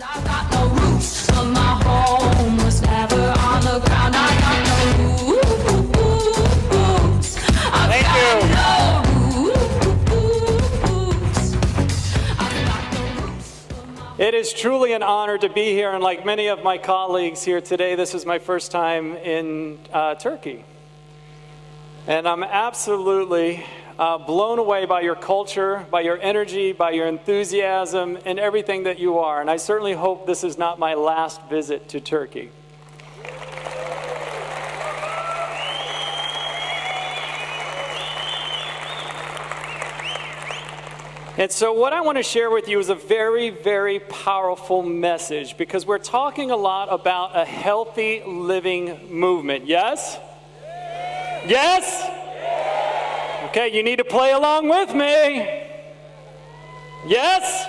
I got no roots, but my home was never on the ground. I got no roots. Thank you. It is truly an honor to be here, and like many of my colleagues here today, this is my first time in Turkey. And I'm absolutely blown away by your culture, by your energy, by your enthusiasm, and everything that you are. And I certainly hope this is not my last visit to Turkey. And so what I want to share with you is a very, very powerful message, because we're talking a lot about a healthy living movement. Yes? Yes? Okay, you need to play along with me. Yes?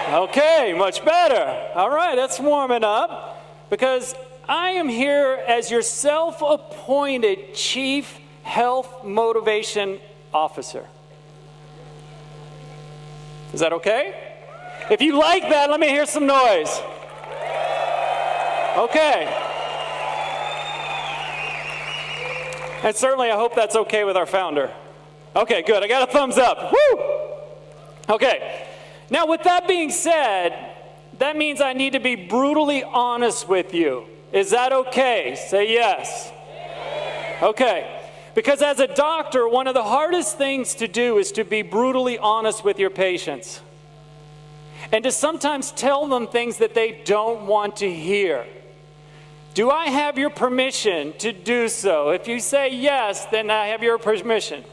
Okay, much better. All right, that's warming up, because I am here as your self-appointed Chief Health Motivation Officer. Is that okay? If you like that, let me hear some noise. Okay. And certainly I hope that's okay with our founder. Okay, good. I got a thumbs up. Woo! Okay. Now, with that being said, that means I need to be brutally honest with you. Is that okay? Say yes. Okay. Because as a doctor, one of the hardest things to do is to be brutally honest with your patients. And to sometimes tell them things that they don't want to hear. Do I have your permission to do so? If you say yes, then I have your permission.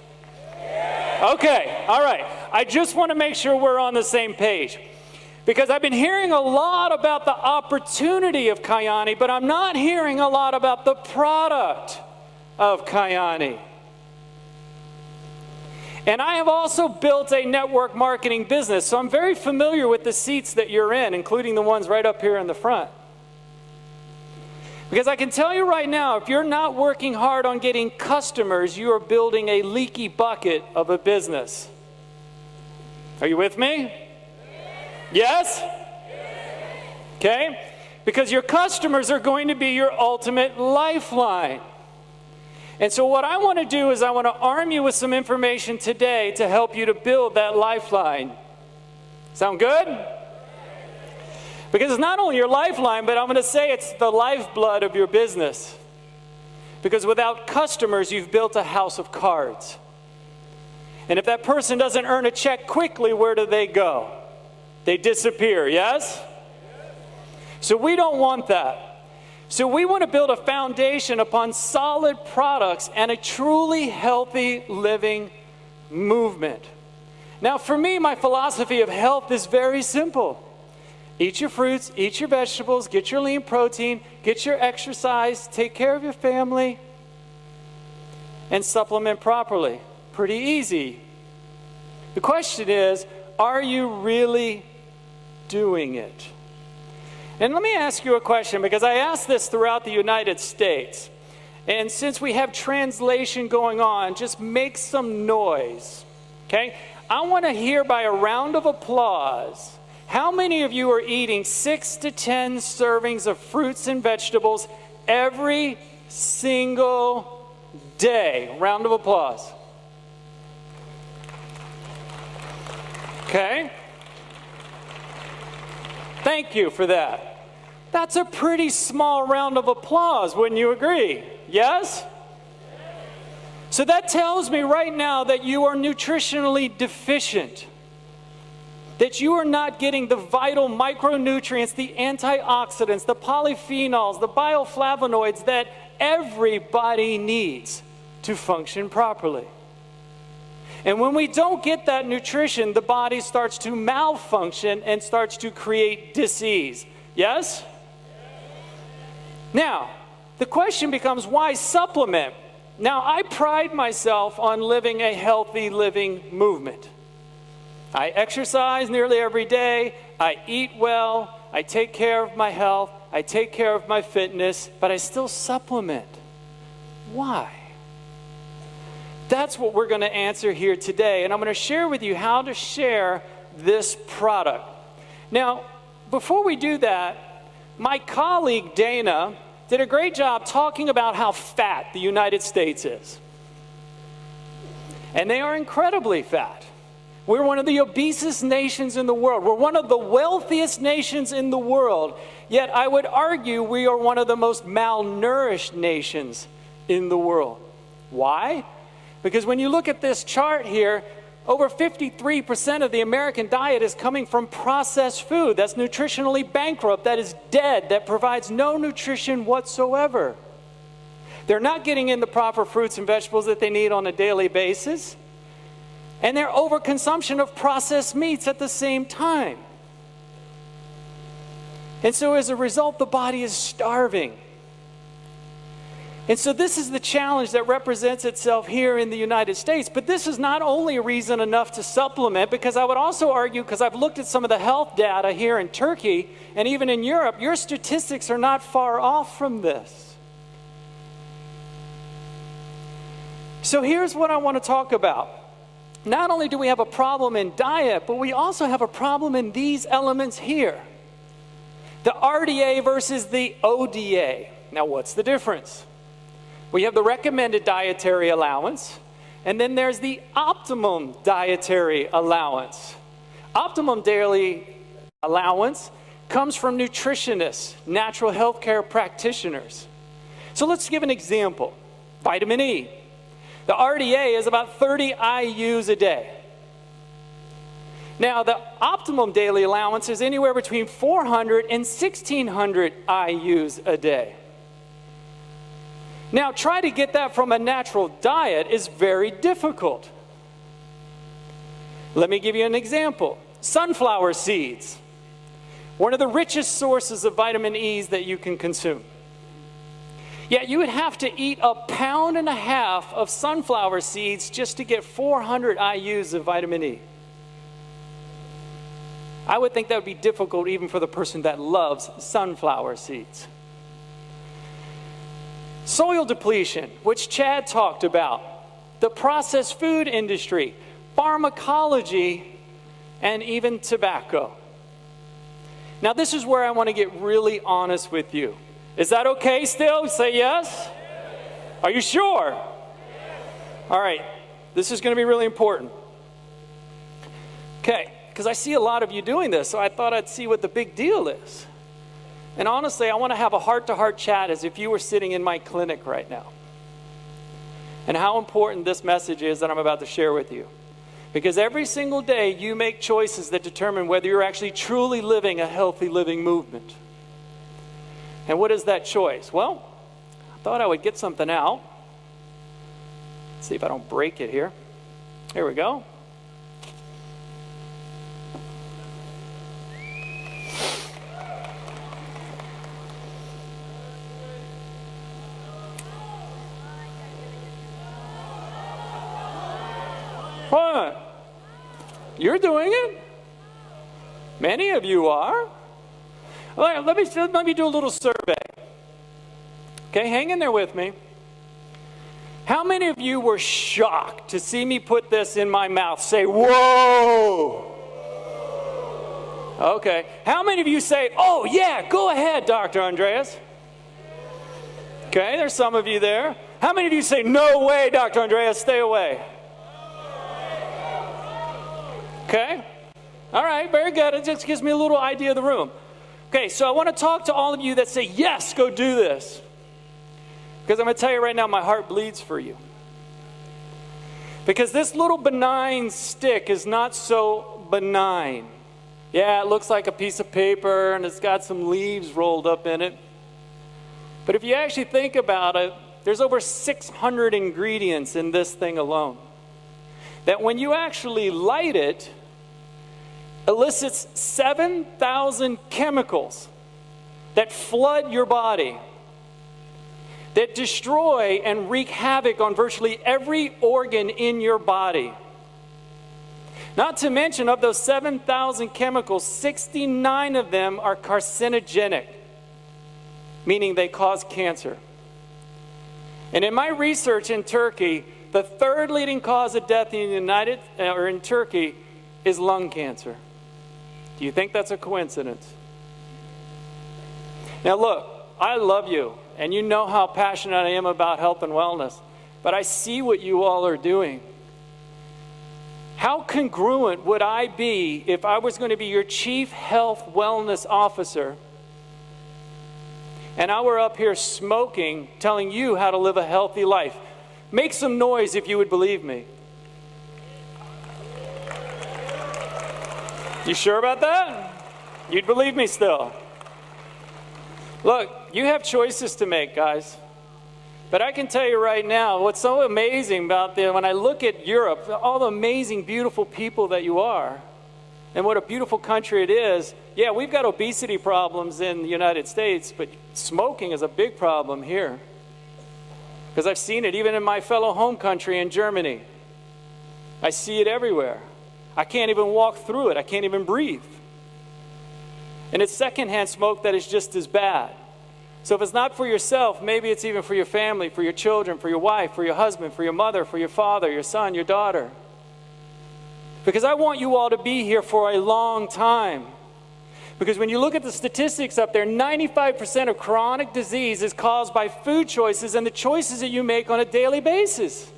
Okay, all right. I just want to make sure we're on the same page. Because I've been hearing a lot about the opportunity of K18, but I'm not hearing a lot about the product of K18. And I have also built a network marketing business, so I'm very familiar with the seats that you're in, including the ones right up here in the front. Because I can tell you right now, if you're not working hard on getting customers, you are building a leaky bucket of a business. Are you with me? Yes? Okay? Because your customers are going to be your ultimate lifeline. And so what I want to do is I want to arm you with some information today to help you to build that lifeline. Sound good? Because it's not only your lifeline, but I'm going to say it's the lifeblood of your business. Because without customers, you've built a house of cards. And if that person doesn't earn a check quickly, where do they go? They disappear, yes? So we don't want that. So we want to build a foundation upon solid products and a truly healthy living movement. Now, for me, my philosophy of health is very simple. Eat your fruits, eat your vegetables, get your lean protein, get your exercise, take care of your family, and supplement properly. Pretty easy. The question is, are you really doing it? And let me ask you a question, because I asked this throughout the United States. And since we have translation going on, just make some noise, okay? I want to hear by a round of applause, how many of you are eating 6 to 10 servings of fruits and vegetables every single day? Round of applause. Okay? Thank you for that. That's a pretty small round of applause, wouldn't you agree? Yes? So that tells me right now that you are nutritionally deficient. That you are not getting the vital micronutrients, the antioxidants, the polyphenols, the bioflavonoids that everybody needs to function properly. And when we don't get that nutrition, the body starts to malfunction and starts to create disease. Yes? Now, the question becomes, why supplement? Now, I pride myself on living a healthy living movement. I exercise nearly every day. I eat well. I take care of my health. I take care of my fitness, but I still supplement. Why? That's what we're going to answer here today. And I'm going to share with you how to share this product. Now, before we do that, my colleague Dana did a great job talking about how fat the United States is. And they are incredibly fat. We're one of the obesest nations in the world. We're one of the wealthiest nations in the world. Yet I would argue we are one of the most malnourished nations in the world. Why? Because when you look at this chart here, over 53% of the American diet is coming from processed food. That's nutritionally bankrupt, that is dead, that provides no nutrition whatsoever. They're not getting in the proper fruits and vegetables that they need on a daily basis. And their overconsumption of processed meats at the same time. And so as a result, the body is starving. And so this is the challenge that represents itself here in the United States. But this is not only a reason enough to supplement, because I would also argue, because I've looked at some of the health data here in Turkey and even in Europe, your statistics are not far off from this. So here's what I want to talk about. Not only do we have a problem in diet, but we also have a problem in these elements here. The RDA versus the ODA. Now what's the difference? We have the recommended dietary allowance, and then there's the optimum dietary allowance. Optimum daily allowance comes from nutritionists, natural health care practitioners. So let's give an example. Vitamin E. The RDA is about 30 IUs a day. Now, the optimum daily allowance is anywhere between 400 and 1,600 IUs a day. Now, try to get that from a natural diet is very difficult. Let me give you an example. Sunflower seeds, one of the richest sources of vitamin E's that you can consume. Yet you would have to eat 1.5 pounds of sunflower seeds just to get 400 IUs of vitamin E. I would think that would be difficult even for the person that loves sunflower seeds. Soil depletion, which Chad talked about, the processed food industry, pharmacology, and even tobacco. Now this is where I want to get really honest with you. Is that okay still? Say yes? Are you sure? All right, this is going to be really important. Okay, because I see a lot of you doing this, so I thought I'd see what the big deal is. And honestly, I want to have a heart-to-heart chat as if you were sitting in my clinic right now. And how important this message is that I'm about to share with you. Because every single day you make choices that determine whether you're actually truly living a healthy living movement. And what is that choice? Well, I thought I would get something out. Let's see if I don't break it here. Here we go. What? You're doing it? Many of you are. All right, let me do a little survey. Okay, hang in there with me. How many of you were shocked to see me put this in my mouth? Say, whoa! Okay. How many of you say, oh yeah, go ahead, Dr. Andreas? Okay, there's some of you there. How many of you say, no way, Dr. Andreas, stay away? Okay. All right, very good. It just gives me a little idea of the room. Okay, so I want to talk to all of you that say, yes, go do this. Because I'm going to tell you right now, my heart bleeds for you. Because this little benign stick is not so benign. Yeah, it looks like a piece of paper and it's got some leaves rolled up in it. But if you actually think about it, there's over 600 ingredients in this thing alone. That when you actually light it, elicits 7,000 chemicals that flood your body, that destroy and wreak havoc on virtually every organ in your body. Not to mention, of those 7,000 chemicals, 69 of them are carcinogenic, meaning they cause cancer. And in my research in Turkey, the third leading cause of death in Turkey is lung cancer. Do you think that's a coincidence? Now look, I love you, and you know how passionate I am about health and wellness, but I see what you all are doing. How congruent would I be if I was going to be your chief health wellness officer and I were up here smoking, telling you how to live a healthy life? Make some noise if you would believe me. You sure about that? You'd believe me still. Look, you have choices to make, guys. But I can tell you right now, what's so amazing about when I look at Europe, all the amazing, beautiful people that you are, and what a beautiful country it is. Yeah, we've got obesity problems in the United States, but smoking is a big problem here. Because I've seen it even in my fellow home country in Germany. I see it everywhere. I can't even walk through it. I can't even breathe. And it's secondhand smoke that is just as bad. So if it's not for yourself, maybe it's even for your family, for your children, for your wife, for your husband, for your mother, for your father, your son, your daughter. Because I want you all to be here for a long time. Because when you look at the statistics up there, 95% of chronic disease is caused by food choices and the choices that you make on a daily basis.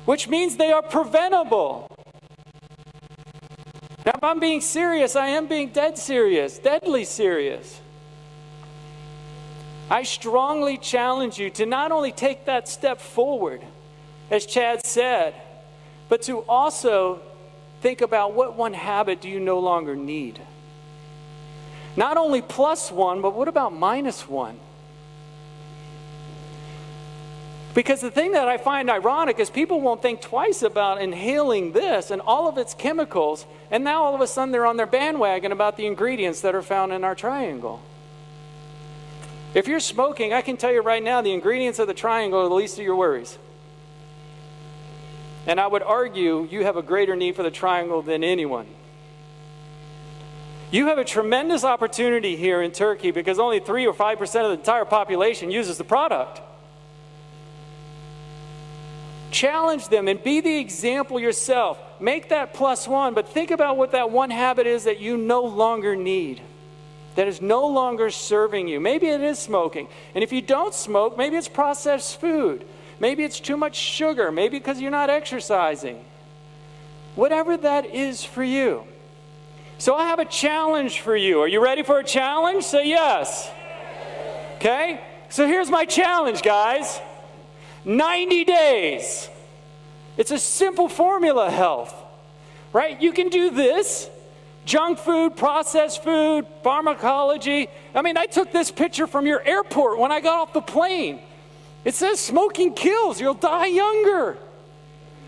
Which means they are preventable. Now if I'm being serious, I am being dead serious, deadly serious. I strongly challenge you to not only take that step forward, as Chad said, but to also think about what one habit do you no longer need. Not only +1, but what about -1? Because the thing that I find ironic is people won't think twice about inhaling this and all of its chemicals, and now all of a sudden they're on their bandwagon about the ingredients that are found in our triangle. If you're smoking, I can tell you right now, the ingredients of the triangle are the least of your worries. And I would argue you have a greater need for the triangle than anyone. You have a tremendous opportunity here in Turkey because only 3 or 5% of the entire population uses the product. Challenge them and be the example yourself. Make that +1, but think about what that one habit is that you no longer need, that is no longer serving you. Maybe it is smoking. And if you don't smoke, maybe it's processed food. Maybe it's too much sugar. Maybe because you're not exercising. Whatever that is for you. So I have a challenge for you. Are you ready for a challenge? Say yes. Okay? So here's my challenge, guys. 90 days. It's a simple formula, health. Right? You can do this. Junk food, processed food, pharmacology. I mean, I took this picture from your airport when I got off the plane. It says smoking kills. You'll die younger.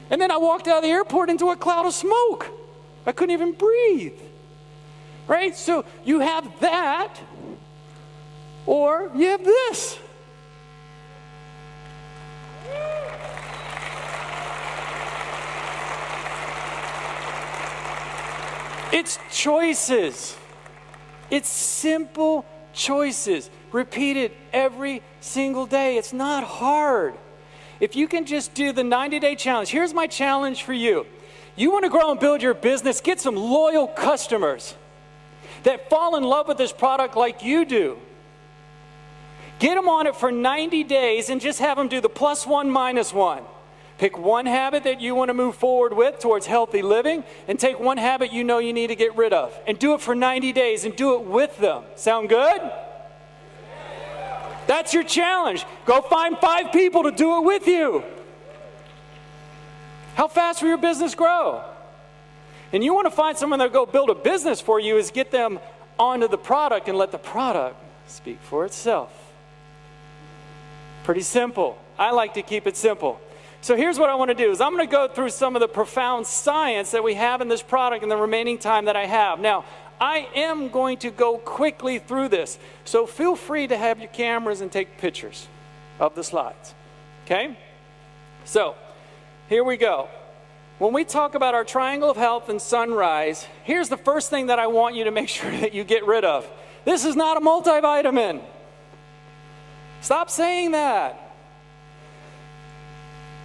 And then I walked out of the airport into a cloud of smoke. I couldn't even breathe. Right? So you have that, or you have this. It's choices. It's simple choices, repeated every single day. It's not hard. If you can just do the 90-day challenge, here's my challenge for you. You want to grow and build your business, get some loyal customers that fall in love with this product like you do. Get them on it for 90 days and just have them do the +1, -1. Pick one habit that you want to move forward with towards healthy living and take one habit you know you need to get rid of. And do it for 90 days and do it with them. Sound good? That's your challenge. Go find 5 people to do it with you. How fast will your business grow? And you want to find someone that'll go build a business for you is get them onto the product and let the product speak for itself. Pretty simple. I like to keep it simple. So here's what I want to do is I'm going to go through some of the profound science that we have in this product in the remaining time that I have. Now, I am going to go quickly through this. So feel free to have your cameras and take pictures of the slides. Okay? So, here we go. When we talk about our triangle of health and sunrise, here's the first thing that I want you to make sure that you get rid of. This is not a multivitamin. Stop saying that.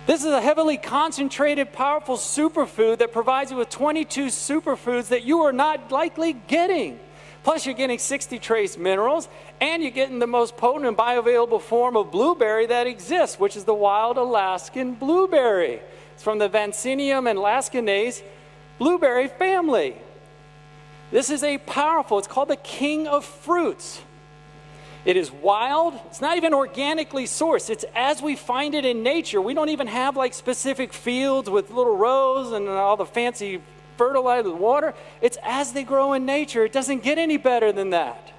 This is a heavily concentrated, powerful superfood that provides you with 22 superfoods that you are not likely getting. Plus, you're getting 60 trace minerals, and you're getting the most potent and bioavailable form of blueberry that exists, which is the wild Alaskan blueberry. It's from the Vaccinium and Lascanaceae blueberry family. This is a powerful, it's called the king of fruits. It is wild. It's not even organically sourced. It's as we find it in nature. We don't even have like specific fields with little rows and all the fancy fertilizer with water. It's as they grow in nature. It doesn't get any better than that.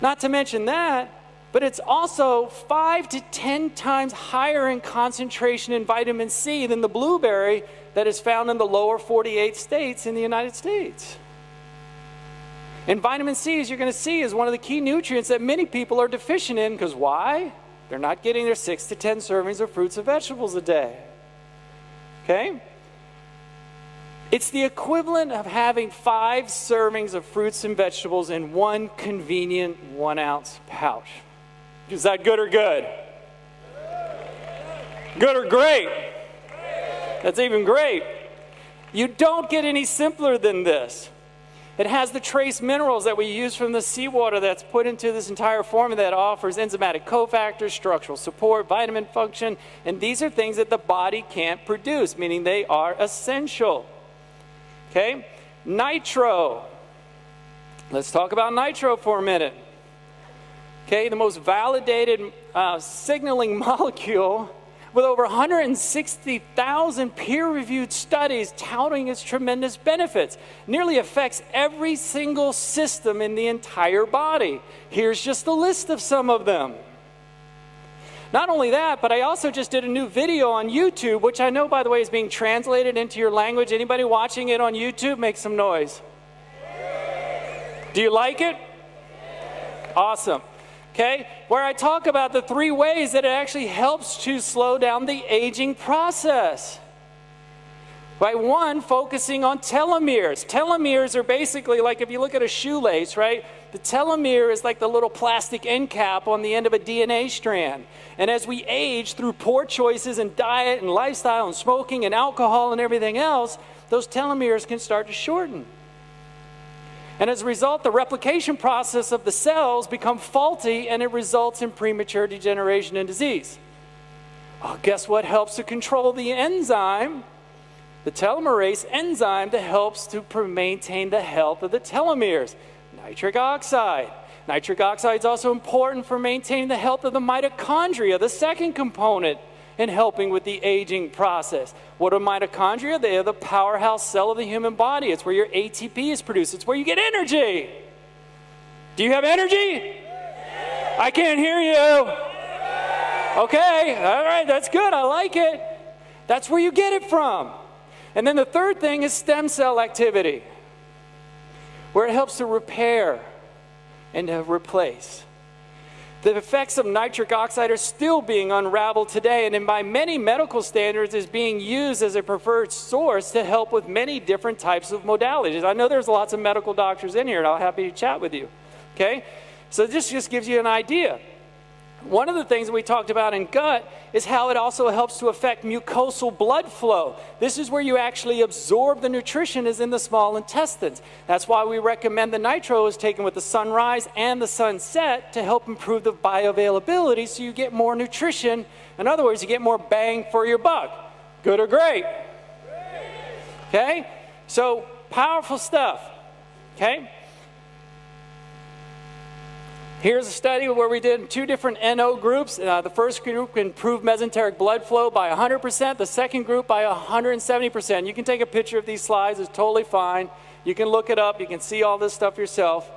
Not to mention that, but it's also 5 to 10 times higher in concentration in vitamin C than the blueberry that is found in the lower 48 states in the United States. And vitamin C, as you're going to see, is one of the key nutrients that many people are deficient in, because why? They're not getting their 6 to 10 servings of fruits and vegetables a day. Okay? It's the equivalent of having 5 servings of fruits and vegetables in one convenient 1-ounce pouch. Is that good or good? Good or great? That's even great. You don't get any simpler than this. It has the trace minerals that we use from the seawater that's put into this entire formula that offers enzymatic cofactors, structural support, vitamin function, and these are things that the body can't produce, meaning they are essential. Okay? Nitro. Let's talk about nitro for a minute. Okay, the most validated signaling molecule with over 160,000 peer-reviewed studies touting its tremendous benefits. Nearly affects every single system in the entire body. Here's just a list of some of them. Not only that, but I also just did a new video on YouTube, which I know, by the way, is being translated into your language. Anybody watching it on YouTube, make some noise. Do you like it? Awesome. Okay, where I talk about the 3 ways that it actually helps to slow down the aging process. By 1, focusing on telomeres. Telomeres are basically like if you look at a shoelace, right? The telomere is like the little plastic end cap on the end of a DNA strand. And as we age through poor choices in diet and lifestyle and smoking and alcohol and everything else, those telomeres can start to shorten. And as a result, the replication process of the cells become faulty, and it results in premature degeneration and disease. Well, guess what helps to control the enzyme? The telomerase enzyme that helps to maintain the health of the telomeres. Nitric oxide. Nitric oxide is also important for maintaining the health of the mitochondria, the second component in helping with the aging process. What are mitochondria? They are the powerhouse cell of the human body. It's where your ATP is produced. It's where you get energy. Do you have energy? I can't hear you. Okay, all right, that's good. I like it. That's where you get it from. And then the third thing is stem cell activity, where it helps to repair and to replace. The effects of nitric oxide are still being unraveled today, and by many medical standards is being used as a preferred source to help with many different types of modalities. I know there's lots of medical doctors in here, and I'll be happy to chat with you. Okay? So this just gives you an idea. One of the things that we talked about in gut is how it also helps to affect mucosal blood flow. This is where you actually absorb the nutrition is in the small intestines. That's why we recommend the nitro is taken with the sunrise and the sunset to help improve the bioavailability so you get more nutrition. In other words, you get more bang for your buck. Good or great? Okay? So powerful stuff. Okay? Here's a study where we did 2 different NO groups. The first group improved mesenteric blood flow by 100%. The second group by 170%. You can take a picture of these slides. It's totally fine. You can look it up. You can see all this stuff yourself.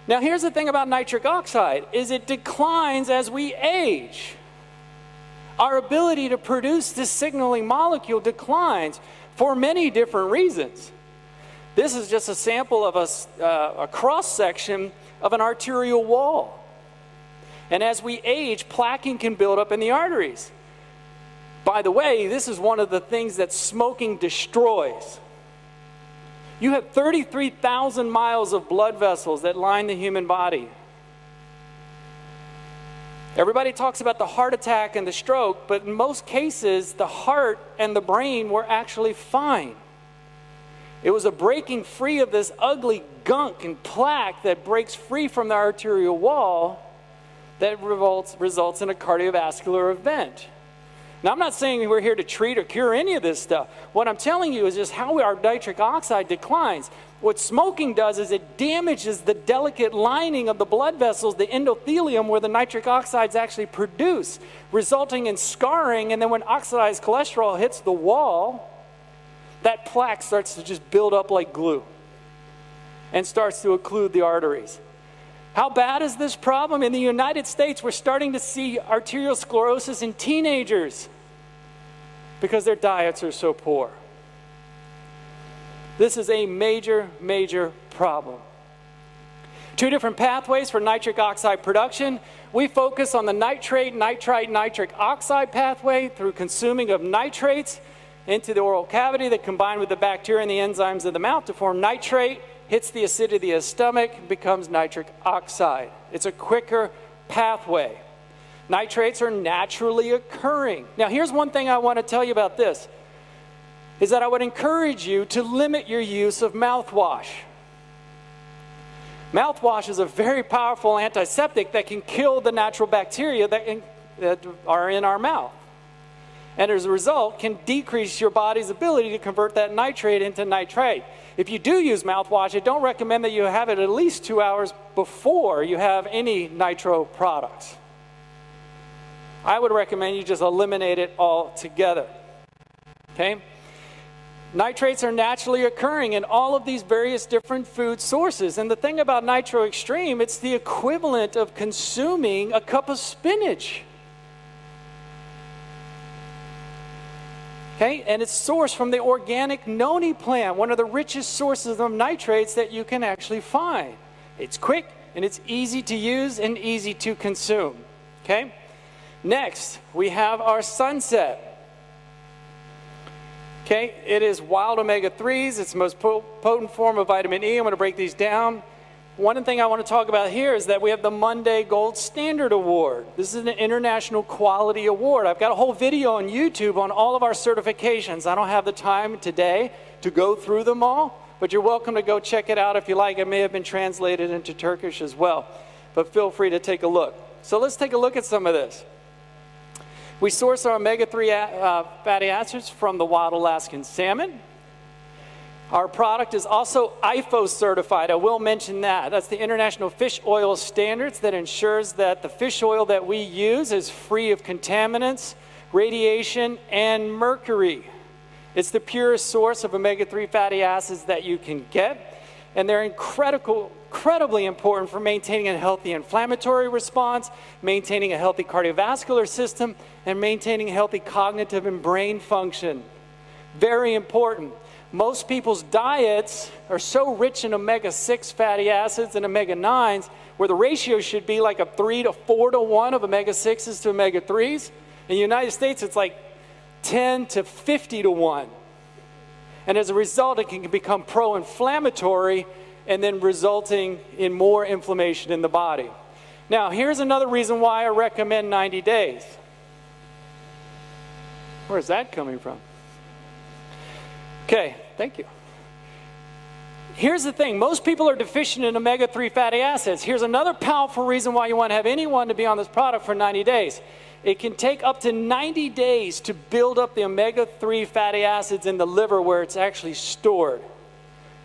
Now, here's the thing about nitric oxide, is it declines as we age. Our ability to produce this signaling molecule declines for many different reasons. This is just a sample of a cross-section of an arterial wall. And as we age, plaquing can build up in the arteries. By the way, this is one of the things that smoking destroys. You have 33,000 miles of blood vessels that line the human body. Everybody talks about the heart attack and the stroke, but in most cases, the heart and the brain were actually fine. It was a breaking free of this ugly gunk and plaque that breaks free from the arterial wall that results in a cardiovascular event. Now, I'm not saying we're here to treat or cure any of this stuff. What I'm telling you is just how our nitric oxide declines. What smoking does is it damages the delicate lining of the blood vessels, the endothelium, where the nitric oxides actually produce, resulting in scarring. And then when oxidized cholesterol hits the wall, that plaque starts to just build up like glue and starts to occlude the arteries. How bad is this problem? In the United States, we're starting to see arterial sclerosis in teenagers because their diets are so poor. This is a major, major problem. Two different pathways for nitric oxide production. We focus on the nitrate, nitrite, nitric oxide pathway through consuming of nitrates into the oral cavity that combine with the bacteria and the enzymes of the mouth to form nitrate, hits the acidity of the stomach, becomes nitric oxide. It's a quicker pathway. Nitrates are naturally occurring. Now, here's one thing I want to tell you about this, is that I would encourage you to limit your use of mouthwash. Mouthwash is a very powerful antiseptic that can kill the natural bacteria that are in our mouth. And as a result, can decrease your body's ability to convert that nitrate into nitrite. If you do use mouthwash, I don't recommend that you have it at least 2 hours before you have any nitro products. I would recommend you just eliminate it altogether. Okay? Nitrates are naturally occurring in all of these various different food sources. And the thing about Nitro Extreme, it's the equivalent of consuming a cup of spinach. Okay, and it's sourced from the organic noni plant, one of the richest sources of nitrates that you can actually find. It's quick and it's easy to use and easy to consume. Okay, next we have our Sunset. Okay, it is wild omega-3s. It's the most potent form of vitamin E. I'm going to break these down. One thing I want to talk about here is that we have the Monday Gold Standard Award. This is an international quality award. I've got a whole video on YouTube on all of our certifications. I don't have the time today to go through them all, but you're welcome to go check it out if you like. It may have been translated into Turkish as well, but feel free to take a look. So let's take a look at some of this. We source our omega-3 fatty acids from the wild Alaskan salmon. Our product is also IFO certified. I will mention that. That's the International Fish Oil Standards that ensures that the fish oil that we use is free of contaminants, radiation, and mercury. It's the purest source of omega-3 fatty acids that you can get, and they're incredibly important for maintaining a healthy inflammatory response, maintaining a healthy cardiovascular system, and maintaining healthy cognitive and brain function. Very important. Most people's diets are so rich in omega-6 fatty acids and omega-9s where the ratio should be like a 3 to 4 to 1 of omega-6s to omega-3s. In the United States, it's like 10 to 50 to 1. And as a result, it can become pro-inflammatory and then resulting in more inflammation in the body. Now, here's another reason why I recommend 90 days. Where's that coming from? Okay, thank you. Here's the thing. Most people are deficient in omega-3 fatty acids. Here's another powerful reason why you want to have anyone to be on this product for 90 days. It can take up to 90 days to build up the omega-3 fatty acids in the liver where it's actually stored.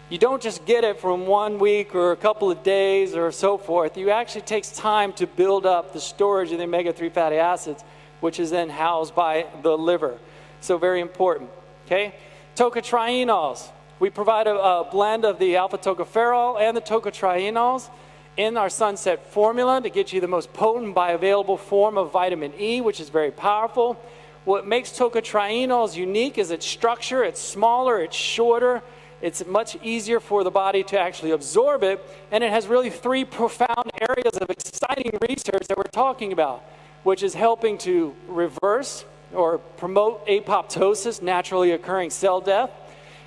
You don't just get it from 1 week or a couple of days or so forth. It actually takes time to build up the storage of the omega-3 fatty acids, which is then housed by the liver. So very important, okay? Tocotrienols. We provide a blend of the alpha tocopherol and the tocotrienols in our Sunset formula to get you the most potent bioavailable form of vitamin E, which is very powerful. What makes tocotrienols unique is its structure. It's smaller, it's shorter, it's much easier for the body to actually absorb it, and it has really 3 profound areas of exciting research that we're talking about, which is helping to reverse or promote apoptosis, naturally occurring cell death.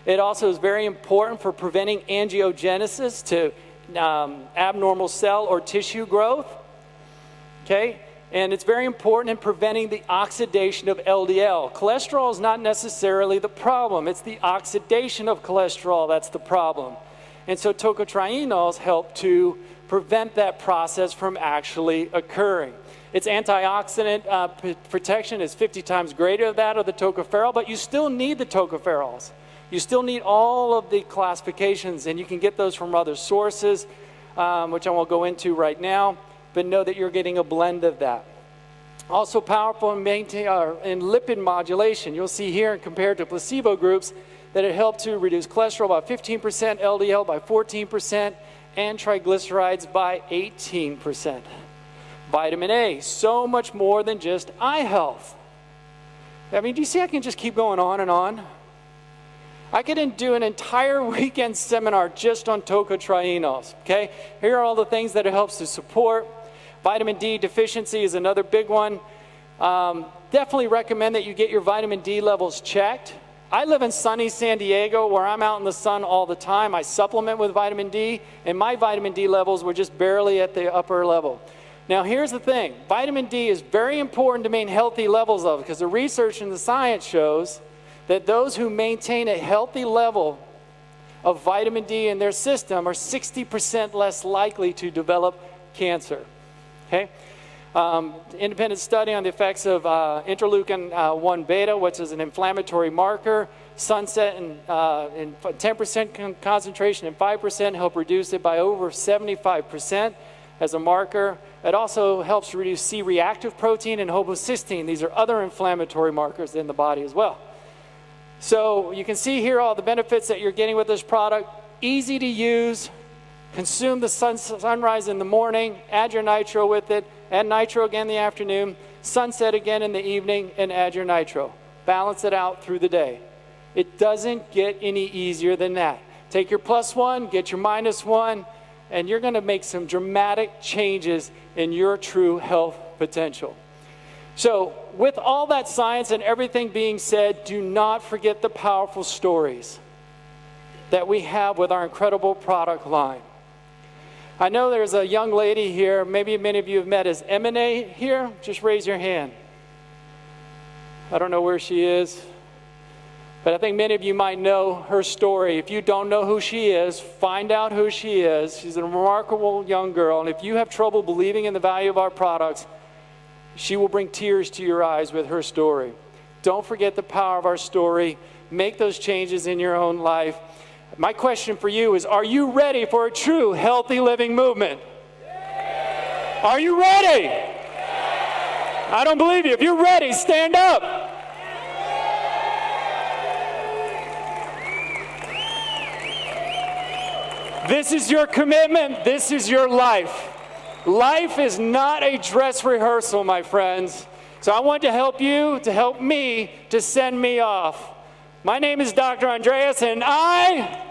It also is very important for preventing angiogenesis to abnormal cell or tissue growth. Okay, And it's very important in preventing the oxidation of LDL. Cholesterol is not necessarily the problem. It's the oxidation of cholesterol that's the problem. And so tocotrienols help to prevent that process from actually occurring. Its antioxidant protection is 50 times greater than that of the tocopherol, but you still need the tocopherols. You still need all of the classifications, and you can get those from other sources, which I won't go into right now, but know that you're getting a blend of that. Also powerful in lipid modulation. You'll see here, compared to placebo groups, that it helped to reduce cholesterol by 15%, LDL by 14%, and triglycerides by 18%. Vitamin A, so much more than just eye health. I mean, do you see I can just keep going on and on? I could do an entire weekend seminar just on tocotrienols, okay? Here are all the things that it helps to support. Vitamin D deficiency is another big one. Definitely recommend that you get your vitamin D levels checked. I live in sunny San Diego where I'm out in the sun all the time. I supplement with vitamin D, and my vitamin D levels were just barely at the upper level. Now, here's the thing. Vitamin D is very important to maintain healthy levels of, because the research and the science shows that those who maintain a healthy level of vitamin D in their system are 60% less likely to develop cancer. Okay? Independent study on the effects of interleukin-1 beta, which is an inflammatory marker. Sunset in 10% concentration and 5% help reduce it by over 75% as a marker. It also helps reduce C-reactive protein and homocysteine. These are other inflammatory markers in the body as well. So you can see here all the benefits that you're getting with this product. Easy to use. Consume the sunrise in the morning. Add your nitro with it. Add nitro again in the afternoon. Sunset again in the evening, and add your nitro. Balance it out through the day. It doesn't get any easier than that. Take your +1, get your -1, and you're going to make some dramatic changes in your true health potential. So, with all that science and everything being said, do not forget the powerful stories that we have with our incredible product line. I know there's a young lady here, maybe many of you have met as M&A here. Just raise your hand. I don't know where she is, but I think many of you might know her story. If you don't know who she is, find out who she is. She's a remarkable young girl, and if you have trouble believing in the value of our products, she will bring tears to your eyes with her story. Don't forget the power of our story. Make those changes in your own life. My question for you is, are you ready for a true healthy living movement? Are you ready? I don't believe you. If you're ready, stand up. This is your commitment. This is your life. Life is not a dress rehearsal, my friends. So I want to help you, to help me, to send me off. My name is Dr. Andreas, and I